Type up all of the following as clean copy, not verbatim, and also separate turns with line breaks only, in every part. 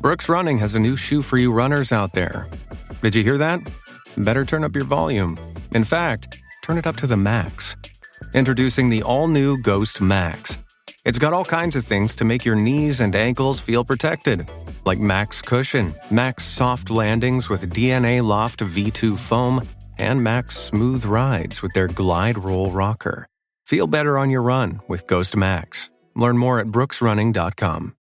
Brooks Running has a new shoe for you runners out there. Did you hear that? Better turn up your volume. In fact, turn it up to the max. Introducing the all-new Ghost Max. It's got all kinds of things to make your knees and ankles feel protected, like Max Cushion, Max Soft Landings with DNA Loft V2 foam, and Max Smooth Rides with their Glide Roll Rocker. Feel better on your run with Ghost Max. Learn more at brooksrunning.com.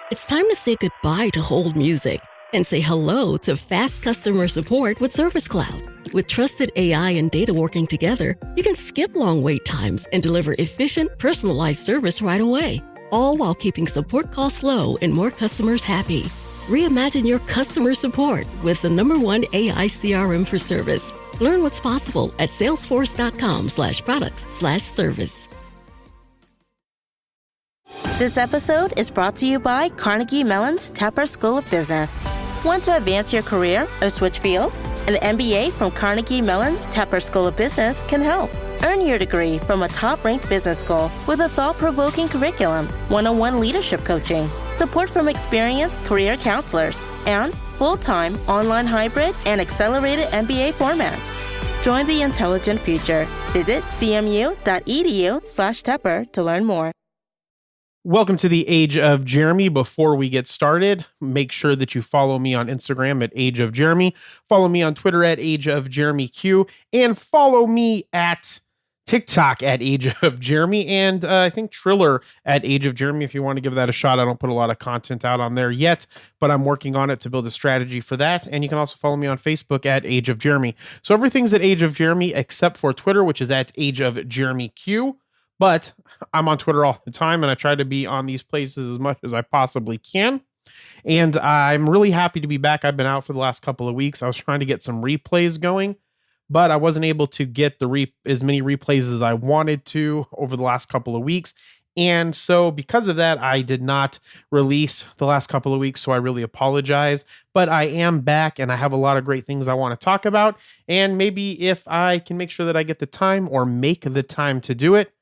It's time to say goodbye to hold music and say hello to fast customer support with Service Cloud. With trusted AI and data working together, you can skip long wait times and deliver efficient, personalized service right away, all while keeping support costs low and more customers happy. Reimagine your customer support with the #1 AI CRM for service. Learn what's possible at salesforce.com/products/service.
This episode is brought to you by Carnegie Mellon's Tepper School of Business. Want to advance your career or switch fields? An MBA from Carnegie Mellon's Tepper School of Business can help. Earn your degree from a top-ranked business school with a thought-provoking curriculum, one-on-one leadership coaching, support from experienced career counselors, and full-time, online hybrid, and accelerated MBA formats. Join the intelligent future. Visit cmu.edu/Tepper to learn more.
Welcome to the Age of Jeremy. Before we get started, make sure that you follow me on Instagram at Age of Jeremy, follow me on Twitter at Age of Jeremy Q, and follow me at TikTok at Age of Jeremy, and I think Triller at Age of Jeremy if you want to give that a shot. I don't put a lot of content out on there yet, but I'm working on it to build a strategy for that. And you can also follow me on Facebook at Age of Jeremy. So everything's at Age of Jeremy except for Twitter, which is at Age of Jeremy Q. But I'm on Twitter all the time, and I try to be on these places as much as I possibly can. And I'm really happy to be back. I've been out for the last couple of weeks. I was trying to get some replays going, but I wasn't able to get as many replays as I wanted to over the last couple of weeks. And so because of that, I did not release the last couple of weeks, so I really apologize. But I am back, and I have a lot of great things I want to talk about. And maybe if I can make sure that I get the time or make the time to do it,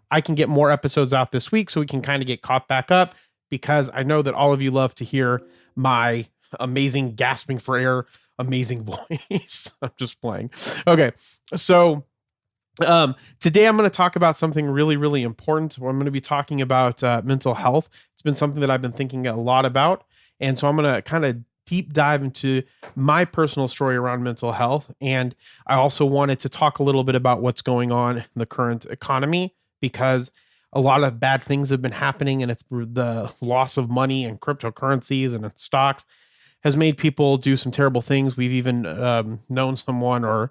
I can get more episodes out this week so we can kind of get caught back up, because I know that all of you love to hear my amazing gasping for air, amazing voice. I'm just playing. Okay. So today I'm going to talk about something really, really important. I'm going to be talking about mental health. It's been something that I've been thinking a lot about. And so I'm going to kind of deep dive into my personal story around mental health. And I also wanted to talk a little bit about what's going on in the current economy, because a lot of bad things have been happening, and it's the loss of money and cryptocurrencies and stocks has made people do some terrible things. We've even known someone or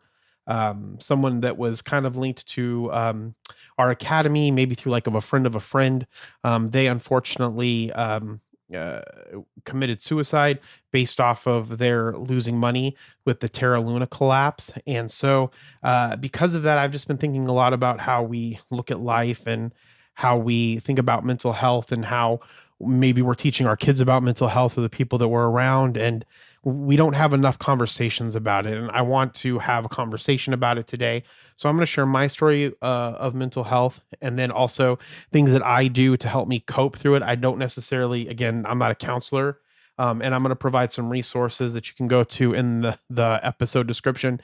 someone that was kind of linked to our academy, maybe through like a friend of a friend. They unfortunately committed suicide based off of their losing money with the Terra Luna collapse. And so because of that, I've just been thinking a lot about how we look at life and how we think about mental health, and how maybe we're teaching our kids about mental health or the people that we're around, and we don't have enough conversations about it. And I want to have a conversation about it today. So I'm going to share my story of mental health, and then also things that I do to help me cope through it. I don't necessarily, again, I'm not a counselor, and I'm going to provide some resources that you can go to in the episode description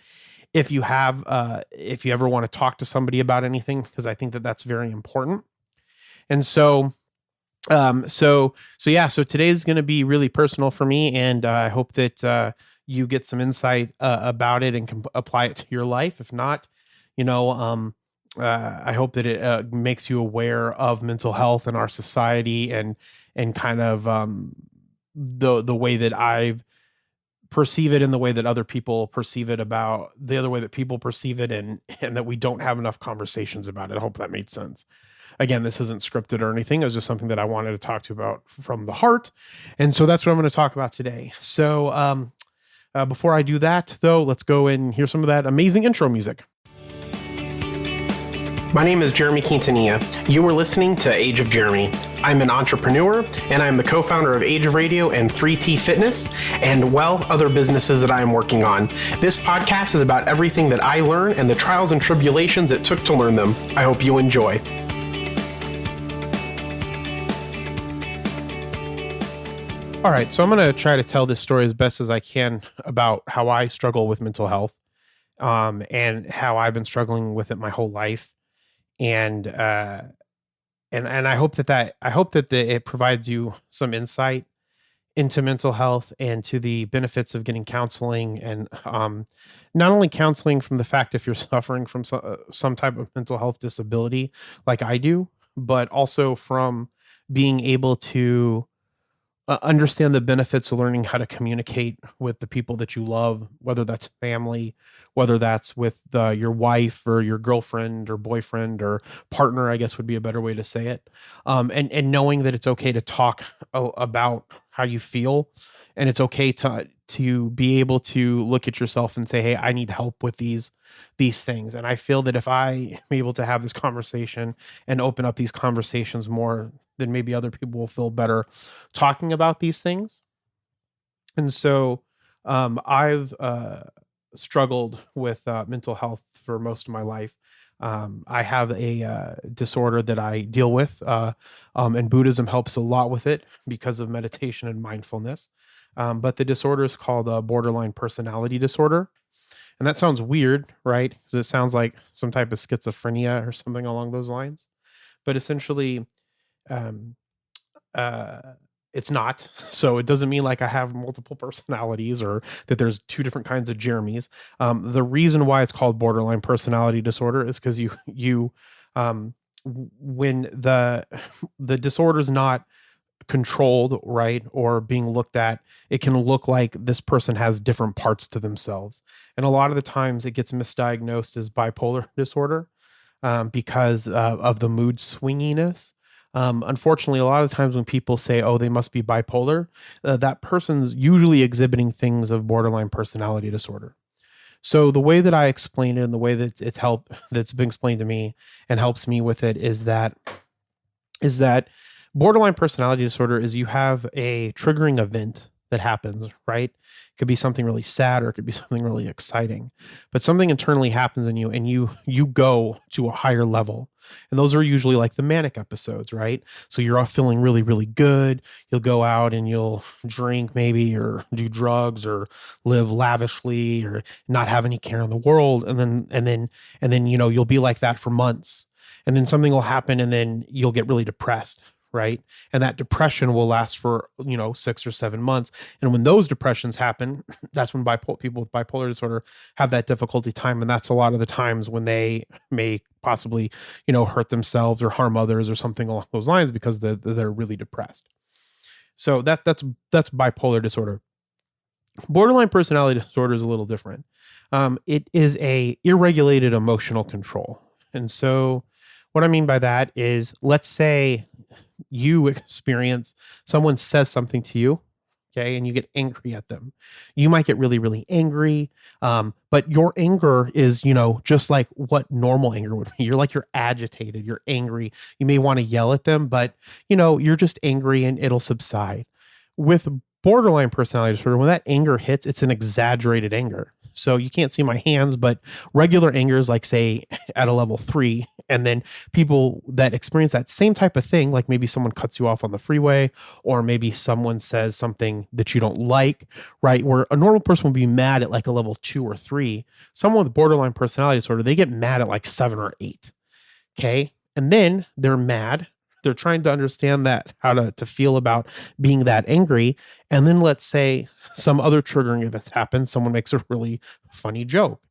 if you ever want to talk to somebody about anything, because I think that that's very important. And so today is going to be really personal for me, and I hope that you get some insight about it and can apply it to your life. If not, I hope that it makes you aware of mental health in our society, and kind of the way that I've perceive it and the way that other people perceive it, about the other way that people perceive it, and that we don't have enough conversations about it. I hope that made sense. Again, this isn't scripted or anything. It was just something that I wanted to talk to you about from the heart. And so that's what I'm going to talk about today. So before I do that, though, let's go and hear some of that amazing intro music. My name is Jeremy Quintanilla. You are listening to Age of Jeremy. I'm an entrepreneur, and I'm the co-founder of Age of Radio and 3T Fitness, and, well, other businesses that I am working on. This podcast is about everything that I learn and the trials and tribulations it took to learn them. I hope you enjoy. All right, so I'm going to try to tell this story as best as I can about how I struggle with mental health, and how I've been struggling with it my whole life, and and I hope that it provides you some insight into mental health and to the benefits of getting counseling, and not only counseling from the fact if you're suffering from some type of mental health disability like I do, but also from being able to understand the benefits of learning how to communicate with the people that you love, whether that's family, whether that's with your wife or your girlfriend or boyfriend or partner, I guess would be a better way to say it. And knowing that it's okay to talk about how you feel, and it's okay to be able to look at yourself and say, "Hey, I need help with these things." And I feel that if I am able to have this conversation and open up these conversations more, then maybe other people will feel better talking about these things. And so I've struggled with mental health for most of my life. I have a disorder that I deal with, and Buddhism helps a lot with it because of meditation and mindfulness. But the disorder is called borderline personality disorder. And that sounds weird, right? Because it sounds like some type of schizophrenia or something along those lines. But essentially, um, uh, it's not. So it doesn't mean like I have multiple personalities or that there's two different kinds of Jeremys. The reason why it's called borderline personality disorder is because when the disorder is not controlled, right, or being looked at, it can look like this person has different parts to themselves. And a lot of the times it gets misdiagnosed as bipolar disorder, because of the mood swinginess. Unfortunately, a lot of times when people say, "Oh, they must be bipolar," that person's usually exhibiting things of borderline personality disorder. So the way that I explain it and the way that that's been explained to me and helps me with it is that borderline personality disorder is you have a triggering event that happens, right? It could be something really sad or it could be something really exciting. But something internally happens in you and you go to a higher level. And those are usually like the manic episodes, right? So you're all feeling really, really good. You'll go out and you'll drink maybe or do drugs or live lavishly or not have any care in the world. And then you'll be like that for months. And then something will happen and then you'll get really depressed, right? And that depression will last for 6 or 7 months. And when those depressions happen, that's when people with bipolar disorder have that difficulty time. And that's a lot of the times when they may possibly hurt themselves or harm others or something along those lines because they're really depressed. So that's bipolar disorder. Borderline personality disorder is a little different. It is a irregulated emotional control. And so what I mean by that is, let's say you experience someone says something to you, okay, and you get angry at them. You might get really, really angry, but your anger is, just like what normal anger would be. You're agitated, you're angry. You may want to yell at them, but you're just angry and it'll subside. With borderline personality disorder, when that anger hits, it's an exaggerated anger. So you can't see my hands, but regular anger is like, say, at a level 3. And then people that experience that same type of thing, like maybe someone cuts you off on the freeway, or maybe someone says something that you don't like, right? Where a normal person would be mad at like a level 2 or 3. Someone with borderline personality disorder, they get mad at like 7 or 8. Okay. And then they're mad. They're trying to understand that, how to feel about being that angry. And then let's say some other triggering events happen. Someone makes a really funny joke,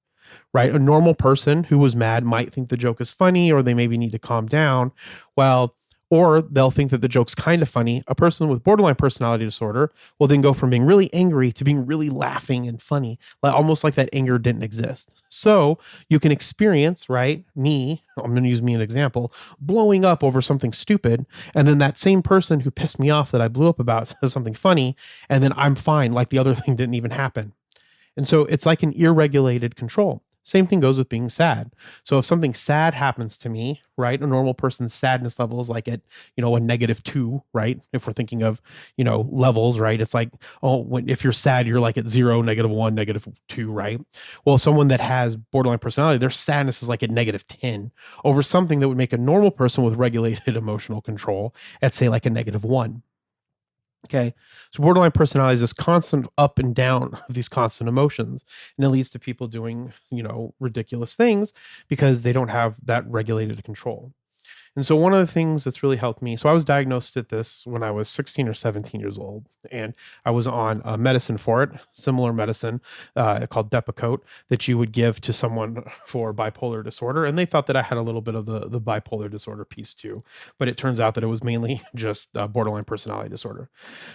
right? A normal person who was mad might think the joke is funny, or they maybe need to calm down. Well, or they'll think that the joke's kind of funny. A person with borderline personality disorder will then go from being really angry to being really laughing and funny, almost like that anger didn't exist. So you can experience, right? I'm going to use me as an example, blowing up over something stupid. And then that same person who pissed me off that I blew up about says something funny. And then I'm fine, like the other thing didn't even happen. And so it's like an irregulated control. Same thing goes with being sad. So if something sad happens to me, right, a normal person's sadness level is like at, a -2, right? If we're thinking of, levels, right? It's like, if you're sad, you're like at 0, -1, -2, right? Well, someone that has borderline personality, their sadness is like at -10 over something that would make a normal person with regulated emotional control at, say, like a -1. Okay. So borderline personality is this constant up and down of these constant emotions. And it leads to people doing, ridiculous things because they don't have that regulated control. And so one of the things that's really helped me, so I was diagnosed at this when I was 16 or 17 years old, and I was on medicine for it, similar medicine called Depakote that you would give to someone for bipolar disorder. And they thought that I had a little bit of the bipolar disorder piece too, but it turns out that it was mainly just borderline personality disorder.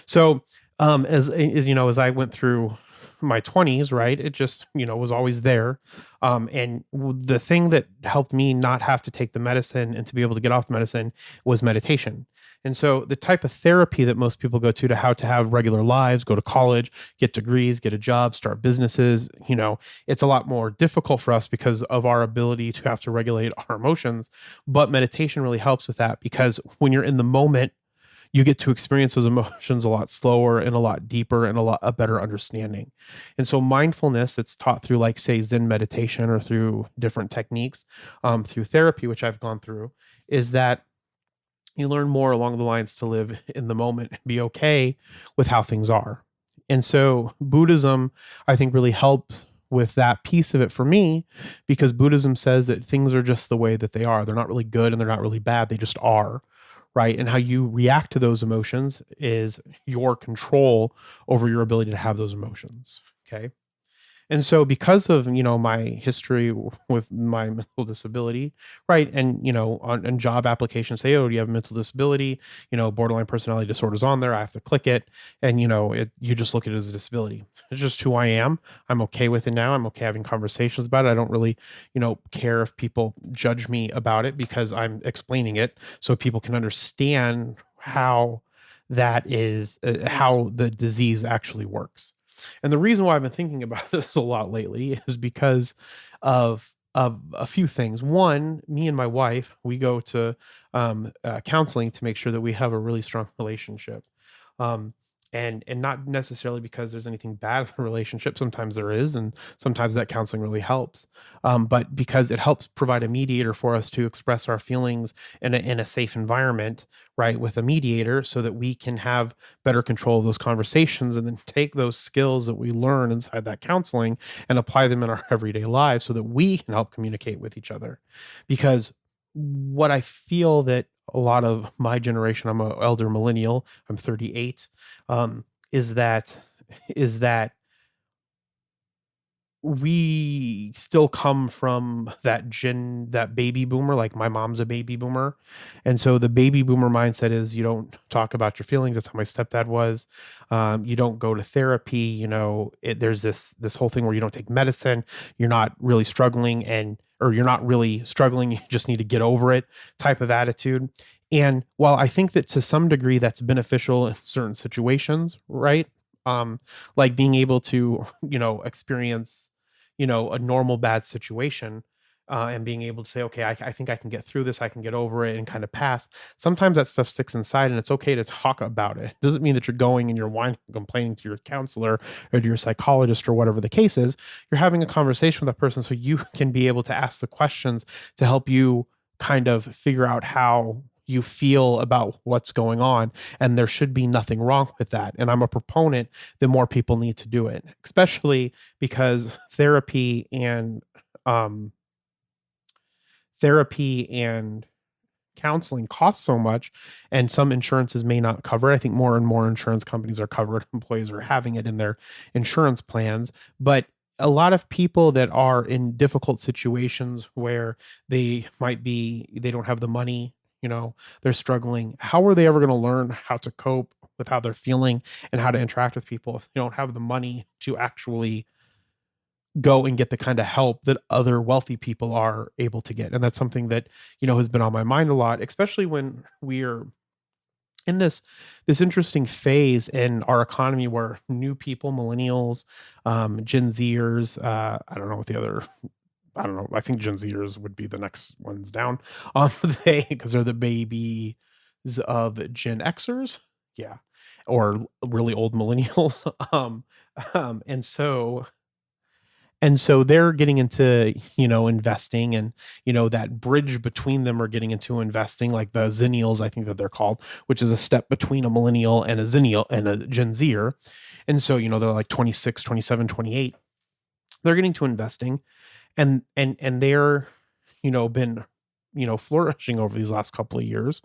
So as I went through my 20s, right, it just was always there. The thing that helped me not have to take the medicine and to be able to get off medicine was meditation. And so the type of therapy that most people go to how to have regular lives, go to college, get degrees, get a job, start businesses, it's a lot more difficult for us because of our ability to have to regulate our emotions. But meditation really helps with that, because when you're in the moment, you get to experience those emotions a lot slower and a lot deeper and a better understanding. And so mindfulness that's taught through, like, say, Zen meditation or through different techniques, through therapy, which I've gone through, is that you learn more along the lines to live in the moment and be okay with how things are. And so Buddhism, I think, really helps with that piece of it for me, because Buddhism says that things are just the way that they are. They're not really good and they're not really bad. They just are. Right. And how you react to those emotions is your control over your ability to have those emotions. Okay. And so because of, my history with my mental disability, right? And, on job applications say, oh, do you have a mental disability? Borderline personality disorders on there. I have to click it. And, you just look at it as a disability. It's just who I am. I'm okay with it now. I'm okay having conversations about it. I don't really, care if people judge me about it, because I'm explaining it so people can understand how that is, how the disease actually works. And the reason why I've been thinking about this a lot lately is because of a few things. One, me and my wife, we go to counseling to make sure that we have a really strong relationship. Um, and not necessarily because there's anything bad in the relationship. Sometimes there is, and sometimes that counseling really helps. But because it helps provide a mediator for us to express our feelings in a safe environment, right, with a mediator, so that we can have better control of those conversations and then take those skills that we learn inside that counseling and apply them in our everyday lives so that we can help communicate with each other. Because what I feel that a lot of my generation, I'm an elder millennial, I'm 38, is that we still come from that baby boomer. Like, my mom's a baby boomer. And so the baby boomer mindset is, you don't talk about your feelings. That's how my stepdad was. You don't go to therapy. There's this whole thing where you don't take medicine. You're not really struggling, or you're not really struggling. You just need to get over it type of attitude. And while I think that to some degree that's beneficial in certain situations, right? Like being able to, experience, a normal bad situation, and being able to say, okay, I think I can get through this. I can get over it and kind of pass. Sometimes that stuff sticks inside, and it's okay to talk about it. It doesn't mean that you're going and you're whining and complaining to your counselor or to your psychologist or whatever the case is. You're having a conversation with that person so you can be able to ask the questions to help you kind of figure out how you feel about what's going on. And there should be nothing wrong with that. And I'm a proponent that more people need to do it, especially because um, therapy and counseling costs so much, and some insurances may not cover it. I think more and more insurance companies are covered. Employees are having it in their insurance plans. But a lot of people that are in difficult situations where they don't have the money, they're struggling. How are they ever going to learn how to cope with how they're feeling and how to interact with people if they don't have the money to actually go and get the kind of help that other wealthy people are able to get? And that's something that, has been on my mind a lot, especially when we're in this interesting phase in our economy where new people, millennials, Gen Zers, I don't know. I think Gen Zers would be the next ones down. Because they're the babies of Gen Xers. Yeah. Or really old millennials. Um, and so And so they're getting into, investing, and, that bridge between them are getting into investing, like the Zennials, I think that they're called, which is a step between a millennial and a Zennial and a Gen Zer. And so, they're like 26, 27, 28. They're getting to investing, and they're, been, flourishing over these last couple of years.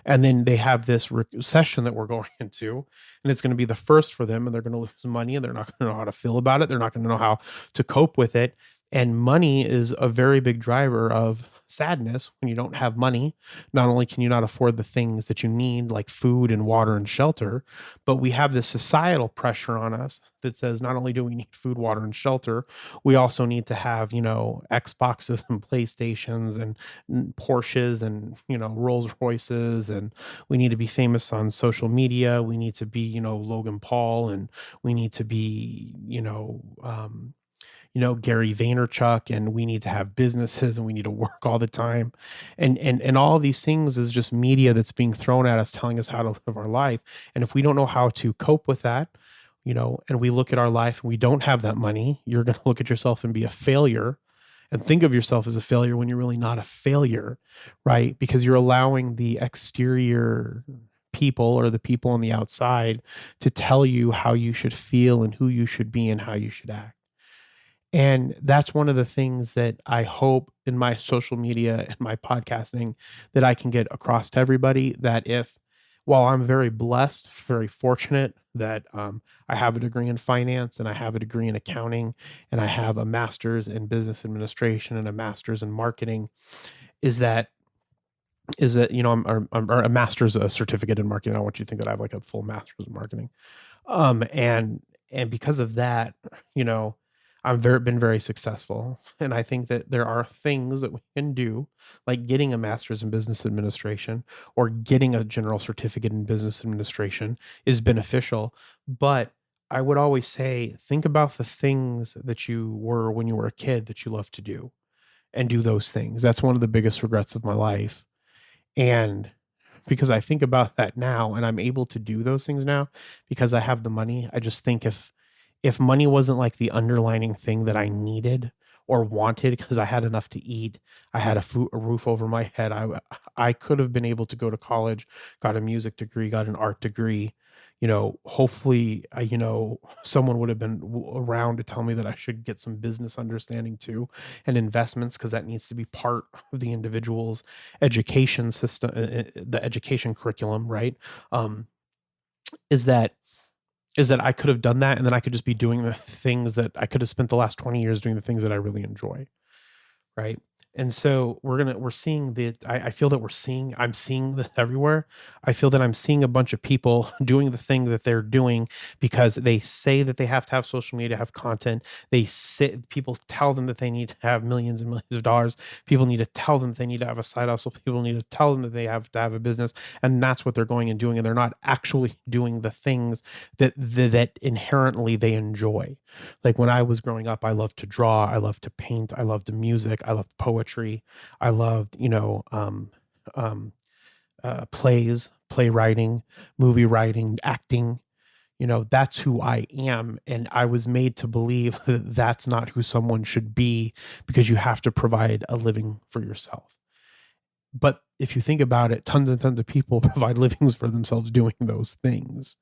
And then they have this recession that we're going into, and it's going to be the first for them, and they're going to lose money, and they're not going to know how to feel about it. They're not going to know how to cope with it. And money is a very big driver of sadness. When you don't have money, not only can you not afford the things that you need, like food and water and shelter, but we have this societal pressure on us that says not only do we need food, water, and shelter, we also need to have, Xboxes and PlayStations and Porsches and, Rolls Royces, and we need to be famous on social media. We need to be, Logan Paul, and we need to be, Gary Vaynerchuk, and we need to have businesses, and we need to work all the time. And all of these things is just media that's being thrown at us, telling us how to live our life. And if we don't know how to cope with that, and we look at our life and we don't have that money, you're going to look at yourself and be a failure and think of yourself as a failure when you're really not a failure, right? Because you're allowing the exterior people or the people on the outside to tell you how you should feel and who you should be and how you should act. And that's one of the things that I hope in my social media and my podcasting that I can get across to everybody, that while I'm very blessed, very fortunate that I have a degree in finance, and I have a degree in accounting, and I have a master's in business administration and a master's in marketing, is that I'm a master's, a certificate in marketing. I don't want you to think that I have like a full master's in marketing. And because of that, I've been very successful. And I think that there are things that we can do, like getting a master's in business administration or getting a general certificate in business administration is beneficial. But I would always say, think about the things that you were when you were a kid that you loved to do, and do those things. That's one of the biggest regrets of my life. And because I think about that now, and I'm able to do those things now because I have the money, I just think if money wasn't like the underlining thing that I needed or wanted, because I had enough to eat, I had a roof over my head, I could have been able to go to college, got a music degree, got an art degree. Hopefully, someone would have been around to tell me that I should get some business understanding too, and investments, because that needs to be part of the individual's education system, the education curriculum, right? Is that I could have done that, and then I could just be doing the things that I could have spent the last 20 years doing, the things that I really enjoy. Right. And so we're seeing I feel that I'm seeing this everywhere. I feel that I'm seeing a bunch of people doing the thing that they're doing because they say that they have to have social media to have content. People tell them that they need to have millions and millions of dollars. People need to tell them they need to have a side hustle. People need to tell them that they have to have a business. And that's what they're going and doing. And they're not actually doing the things that inherently they enjoy. Like when I was growing up, I loved to draw, I loved to paint, I loved music, I loved poetry, I loved, plays, playwriting, movie writing, acting. That's who I am. And I was made to believe that that's not who someone should be, because you have to provide a living for yourself. But if you think about it, tons and tons of people provide livings for themselves doing those things.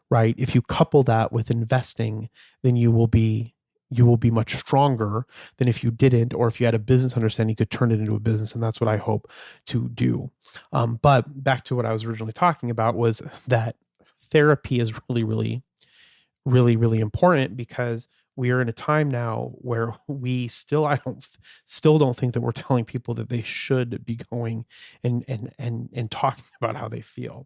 Right? If you couple that with investing, then you will be much stronger than if you didn't, or if you had a business understanding, you could turn it into a business. And that's what I hope to do. But back to what I was originally talking about, was that therapy is really, really, really, really important, because we are in a time now where we still don't think that we're telling people that they should be going and talking about how they feel.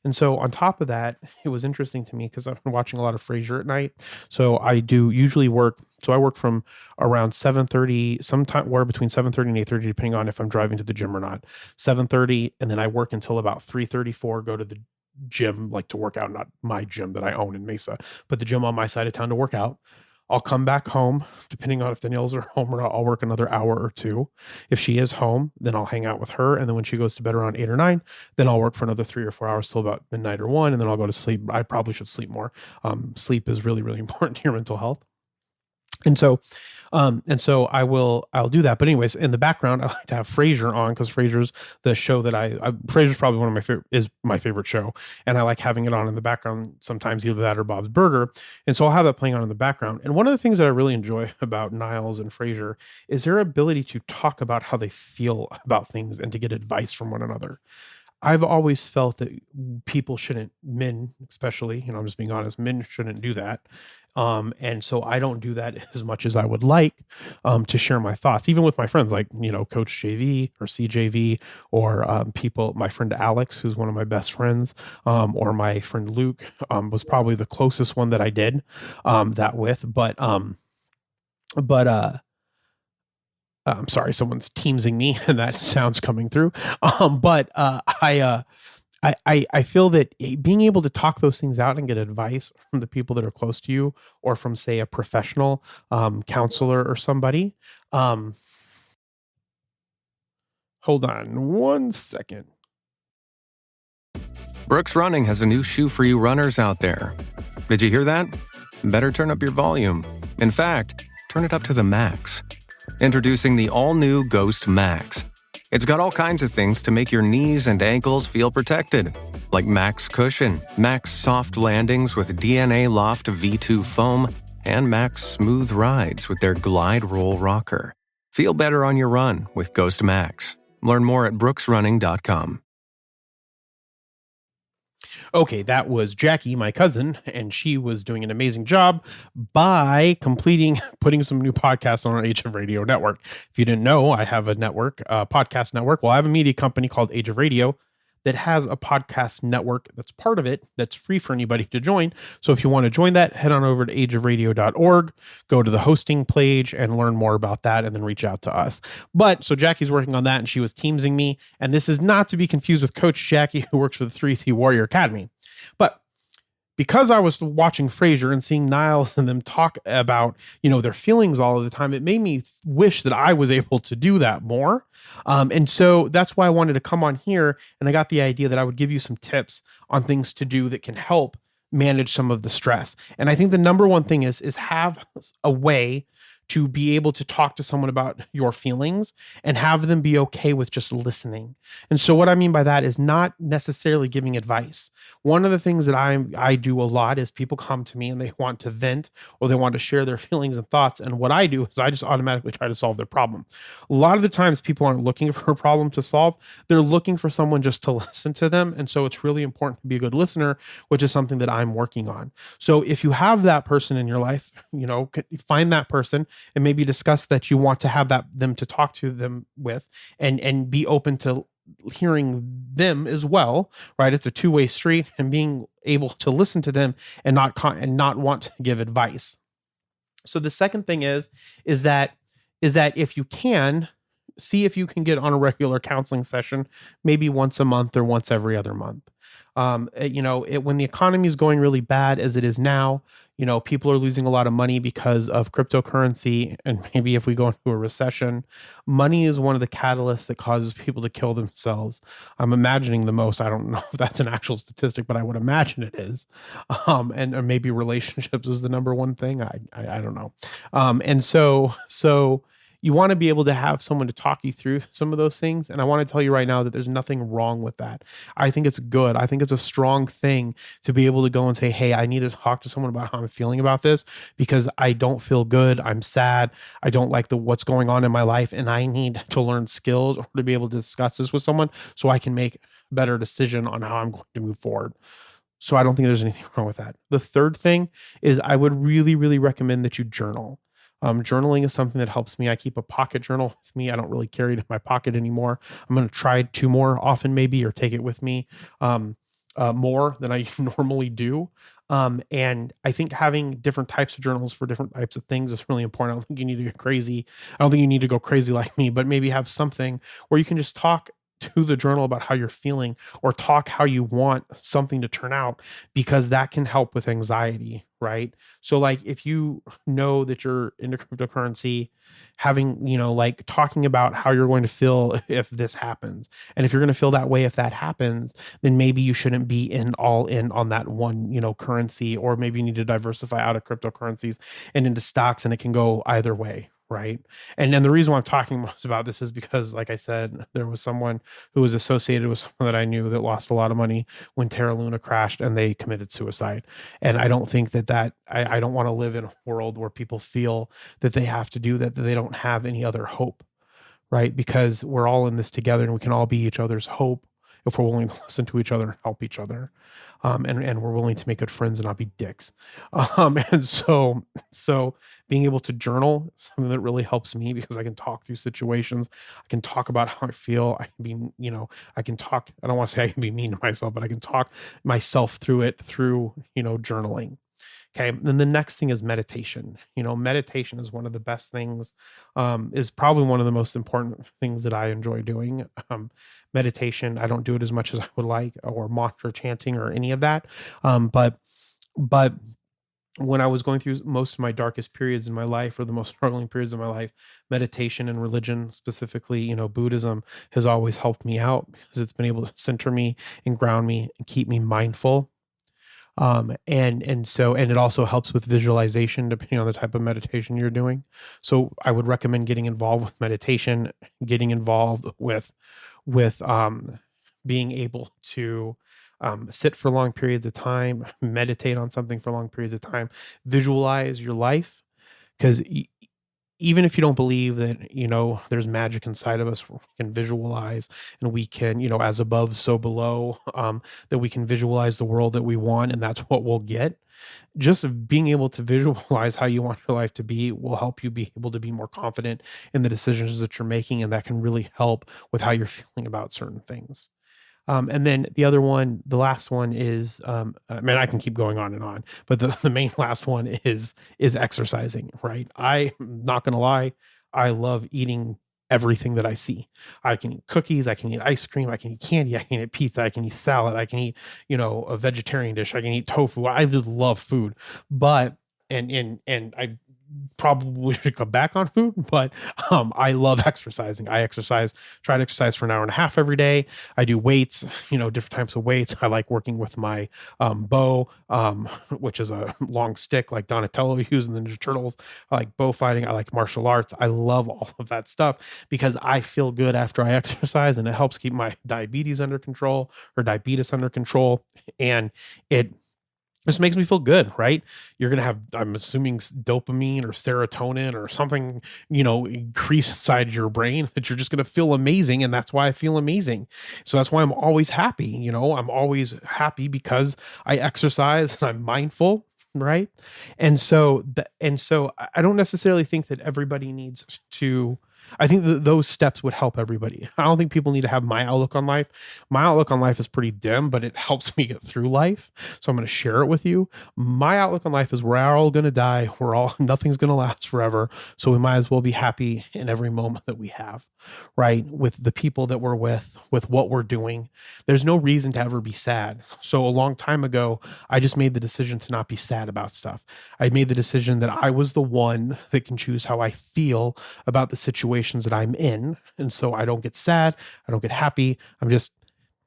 And so on top of that, it was interesting to me because I've been watching a lot of Frasier at night. So I do usually work. So I work from around 7:30, sometime where between 7:30 and 8:30, depending on if I'm driving to the gym or not. 7:30, and then I work until about 3:34. Go to the gym, like to work out, not my gym that I own in Mesa, but the gym on my side of town to work out. I'll come back home, depending on if Danielle's are home or not. I'll work another hour or two. If she is home, then I'll hang out with her. And then when she goes to bed around 8 or 9, then I'll work for another 3 or 4 hours till about midnight or 1. And then I'll go to sleep. I probably should sleep more. Sleep is really, really important to your mental health. I'll do that. But anyways, in the background, I like to have Frasier on because Frasier's the show that Frasier's probably one of my favorite, is my favorite show. And I like having it on in the background sometimes, either that or Bob's Burger. And so I'll have that playing on in the background. And one of the things that I really enjoy about Niles and Frasier is their ability to talk about how they feel about things and to get advice from one another. I've always felt that people shouldn't, men especially, I'm just being honest, men shouldn't do that. And so I don't do that as much as I would like to share my thoughts, even with my friends like, Coach JV or CJV or people, my friend Alex, who's one of my best friends, or my friend Luke was probably the closest one that I did that with. But I'm sorry, someone's teamsing me and that sound's coming through. I feel that being able to talk those things out and get advice from the people that are close to you, or from, say, a professional counselor or somebody. Hold on one second.
Brooks Running has a new shoe for you runners out there. Did you hear that? Better turn up your volume. In fact, turn it up to the max. Introducing the all-new Ghost Max. It's got all kinds of things to make your knees and ankles feel protected, like Max Cushion, Max Soft Landings with DNA Loft V2 foam, and Max Smooth Rides with their Glide Roll Rocker. Feel better on your run with Ghost Max. Learn more at brooksrunning.com.
Okay, that was Jackie, my cousin, and she was doing an amazing job by putting some new podcasts on our Age of Radio network. If you didn't know, I have a network, podcast network. Well, I have a media company called Age of Radio that has a podcast network that's part of it that's free for anybody to join. So if you want to join that, head on over to ageofradio.org, go to the hosting page and learn more about that, and then reach out to us. But so Jackie's working on that, and she was teamsing me. And this is not to be confused with Coach Jackie, who works for the 3T Warrior Academy. But because I was watching Frasier and seeing Niles and them talk about, their feelings all of the time, it made me wish that I was able to do that more. And so that's why I wanted to come on here. And I got the idea that I would give you some tips on things to do that can help manage some of the stress. And I think the number one thing is have a way to be able to talk to someone about your feelings and have them be okay with just listening. And so what I mean by that is not necessarily giving advice. One of the things that I do a lot is people come to me and they want to vent or they want to share their feelings and thoughts. And what I do is I just automatically try to solve their problem. A lot of the times people aren't looking for a problem to solve. They're looking for someone just to listen to them. And so it's really important to be a good listener, which is something that I'm working on. So if you have that person in your life, find that person and maybe discuss that you want to have them to talk to them with, and be open to hearing them as well, right? It's a two-way street, and being able to listen to them and not want to give advice. So the second thing is that if you can, see if you can get on a regular counseling session, maybe once a month or once every other month. When the economy is going really bad as it is now, people are losing a lot of money because of cryptocurrency. And maybe if we go into a recession, money is one of the catalysts that causes people to kill themselves. I'm imagining the most. I don't know if that's an actual statistic, but I would imagine it is. Or maybe relationships is the number one thing. I don't know. And so you want to be able to have someone to talk you through some of those things. And I want to tell you right now that there's nothing wrong with that. I think it's good. I think it's a strong thing to be able to go and say, hey, I need to talk to someone about how I'm feeling about this because I don't feel good. I'm sad. I don't like what's going on in my life. And I need to learn skills or to be able to discuss this with someone so I can make a better decision on how I'm going to move forward. So I don't think there's anything wrong with that. The third thing is I would really, really recommend that you journal. Journaling is something that helps me. I keep a pocket journal with me. I don't really carry it in my pocket anymore. I'm going to try to more often maybe, or take it with me more than I normally do. And I think having different types of journals for different types of things is really important. I don't think you need to get crazy. I don't think you need to go crazy like me, but maybe have something where you can just talk do the journal about how you're feeling, or talk how you want something to turn out, because that can help with anxiety, right? So like if you know that you're into cryptocurrency, having, like talking about how you're going to feel if this happens. And if you're going to feel that way if that happens, then maybe you shouldn't be all in on that one, currency, or maybe you need to diversify out of cryptocurrencies and into stocks, and it can go either way. Right. And then the reason why I'm talking most about this is because, like I said, there was someone who was associated with someone that I knew that lost a lot of money when Terra Luna crashed, and they committed suicide. And I don't think I don't want to live in a world where people feel that they have to do that they don't have any other hope. Right. Because we're all in this together, and we can all be each other's hope if we're willing to listen to each other and help each other. And we're willing to make good friends and not be dicks. And so being able to journal is something that really helps me, because I can talk through situations. I can talk about how I feel. I can be, I can talk, I don't want to say I can be mean to myself, but I can talk myself through it through, journaling. Okay. Then the next thing is meditation. Meditation is one of the best things, is probably one of the most important things that I enjoy doing. Meditation, I don't do it as much as I would like, or mantra chanting or any of that. But when I was going through most of my darkest periods in my life, or the most struggling periods of my life, meditation and religion, specifically, Buddhism, has always helped me out, because it's been able to center me and ground me and keep me mindful. And it also helps with visualization, depending on the type of meditation you're doing. So I would recommend getting involved with meditation, getting involved with being able to sit for long periods of time, meditate on something for long periods of time, visualize your life. Because even if you don't believe that, there's magic inside of us, we can visualize, and we can, as above, so below, that we can visualize the world that we want, and that's what we'll get. Just being able to visualize how you want your life to be will help you be able to be more confident in the decisions that you're making. And that can really help with how you're feeling about certain things. And then the last one is, I can keep going on and on, but the main last one is exercising, right? I'm not going to lie. I love eating everything that I see. I can eat cookies. I can eat ice cream. I can eat candy. I can eat pizza. I can eat salad. I can eat, a vegetarian dish. I can eat tofu. I just love food, but, and I probably should cut back on food, but I love exercising. Try to exercise for an hour and a half every day. I do weights, different types of weights. I like working with my bow, which is a long stick like Donatello used in the Ninja Turtles. I like bow fighting. I like martial arts. I love all of that stuff, because I feel good after I exercise, and it helps keep my diabetes under control, and it just makes me feel good, right? You're going to have, I'm assuming, dopamine or serotonin or something, increase inside your brain, that you're just going to feel amazing. And that's why I feel amazing. So that's why I'm always happy. I'm always happy because I exercise and I'm mindful. Right. And so I don't necessarily think that everybody needs to, I think that those steps would help everybody. I don't think people need to have my outlook on life. My outlook on life is pretty dim, but it helps me get through life. So I'm going to share it with you. My outlook on life is we're all going to die. Nothing's going to last forever. So we might as well be happy in every moment that we have, right? With the people that we're with what we're doing. There's no reason to ever be sad. So a long time ago, I just made the decision to not be sad about stuff. I made the decision that I was the one that can choose how I feel about the situations that I'm in. And so I don't get sad. I don't get happy. I'm just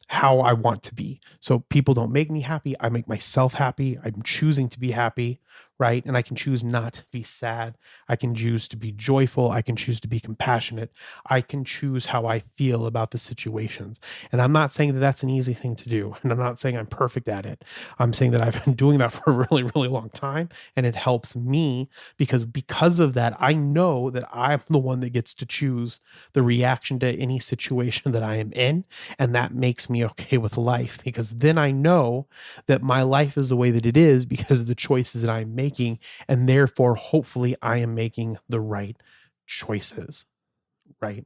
how I want to be. So people don't make me happy. I make myself happy. I'm choosing to be happy, right? And I can choose not to be sad. I can choose to be joyful. I can choose to be compassionate. I can choose how I feel about the situations. And I'm not saying that that's an easy thing to do. And I'm not saying I'm perfect at it. I'm saying that I've been doing that for a really, really long time. And it helps me because of that, I know that I'm the one that gets to choose the reaction to any situation that I am in. And that makes me okay with life, because then I know that my life is the way that it is because of the choices that I'm making, and therefore hopefully I am making the right choices, right?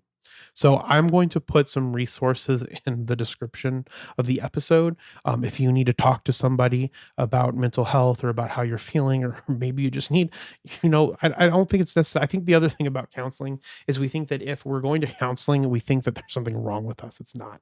So I'm going to put some resources in the description of the episode. If you need to talk to somebody about mental health or about how you're feeling, or maybe you just need, I don't think it's necessary. I think the other thing about counseling is we think that if we're going to counseling, we think that there's something wrong with us. It's not.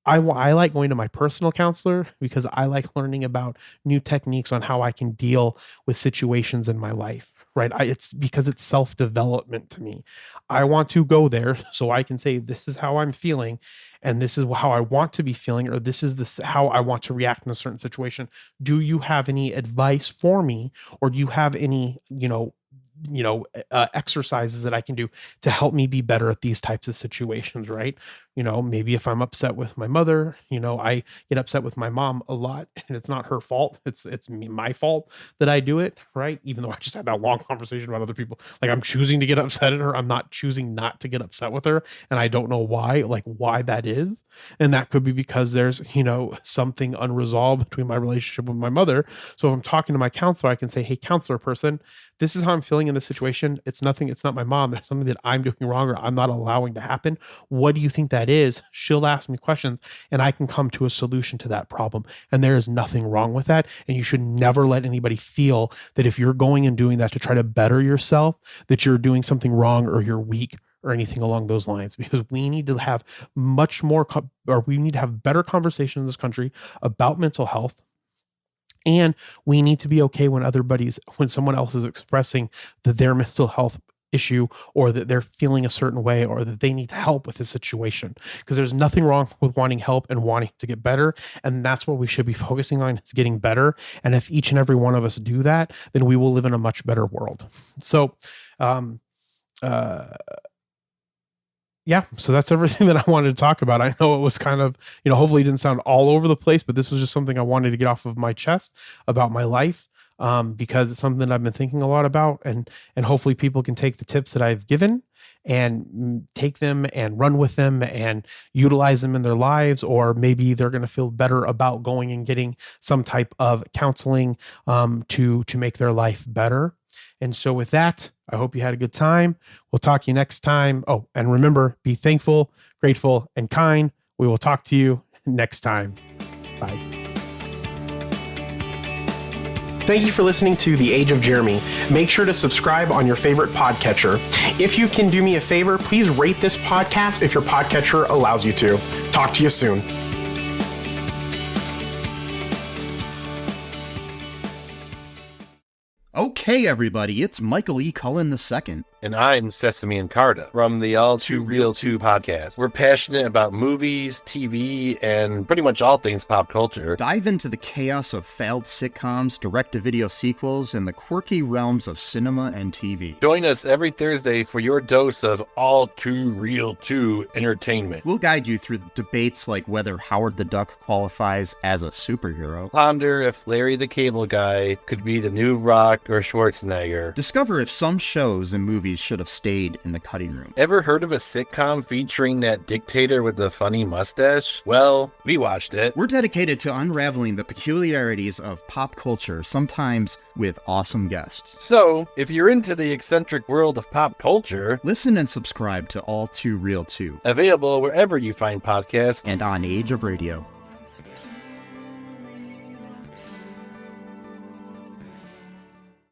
I like going to my personal counselor because I like learning about new techniques on how I can deal with situations in my life, right? It's because it's self-development to me. I want to go there so I can say, this is how I'm feeling, and this is how I want to be feeling, or this is how I want to react in a certain situation. Do you have any advice for me, or do you have any, exercises that I can do to help me be better at these types of situations, right? Maybe if I'm upset with my mother, I get upset with my mom a lot, and it's not her fault. It's my fault that I do it, right? Even though I just had that long conversation about other people, like I'm choosing to get upset at her. I'm not choosing not to get upset with her. And I don't know why that is. And that could be because there's, something unresolved between my relationship with my mother. So if I'm talking to my counselor, I can say, hey, counselor person, this is how I'm feeling in this situation. It's not my mom. There's something that I'm doing wrong or I'm not allowing to happen. What do you think that is? She'll ask me questions and I can come to a solution to that problem. And there is nothing wrong with that. And you should never let anybody feel that if you're going and doing that to try to better yourself, that you're doing something wrong or you're weak or anything along those lines, because we need to have we need to have better conversation in this country about mental health. And we need to be okay when someone else is expressing that their mental health issue or that they're feeling a certain way or that they need help with the situation, because there's nothing wrong with wanting help and wanting to get better. And that's what we should be focusing on, is getting better. And if each and every one of us do that, then we will live in a much better world. So, so that's everything that I wanted to talk about. I know it was kind of, hopefully it didn't sound all over the place, but this was just something I wanted to get off of my chest about my life, because it's something that I've been thinking a lot about, and hopefully people can take the tips that I've given and take them and run with them and utilize them in their lives, or maybe they're going to feel better about going and getting some type of counseling to make their life better. And so with that, I hope you had a good time. We'll talk to you next time. Oh, and remember, be thankful, grateful, and kind. We will talk to you next time. Bye. Thank you for listening to The Age of Jeremy. Make sure to subscribe on your favorite podcatcher. If you can do me a favor, please rate this podcast if your podcatcher allows you to. Talk to you soon.
Okay, everybody, it's Michael E. Cullen II.
And I'm Sesame and Carta from the All Too Real 2 podcast. We're passionate about movies, TV, and pretty much all things pop culture.
Dive into the chaos of failed sitcoms, direct-to-video sequels, and the quirky realms of cinema and TV.
Join us every Thursday for your dose of All Too Real 2 entertainment.
We'll guide you through debates like whether Howard the Duck qualifies as a superhero.
Ponder if Larry the Cable Guy could be the new Rock or Schwarzenegger.
Discover if some shows and movies should have stayed in the cutting room.
Ever heard of a sitcom featuring that dictator with the funny mustache? Well, we watched it.
We're dedicated to unraveling the peculiarities of pop culture, sometimes with awesome guests.
So, if you're into the eccentric world of pop culture,
listen and subscribe to All Too Real 2.
Available wherever you find podcasts
and on Age of Radio.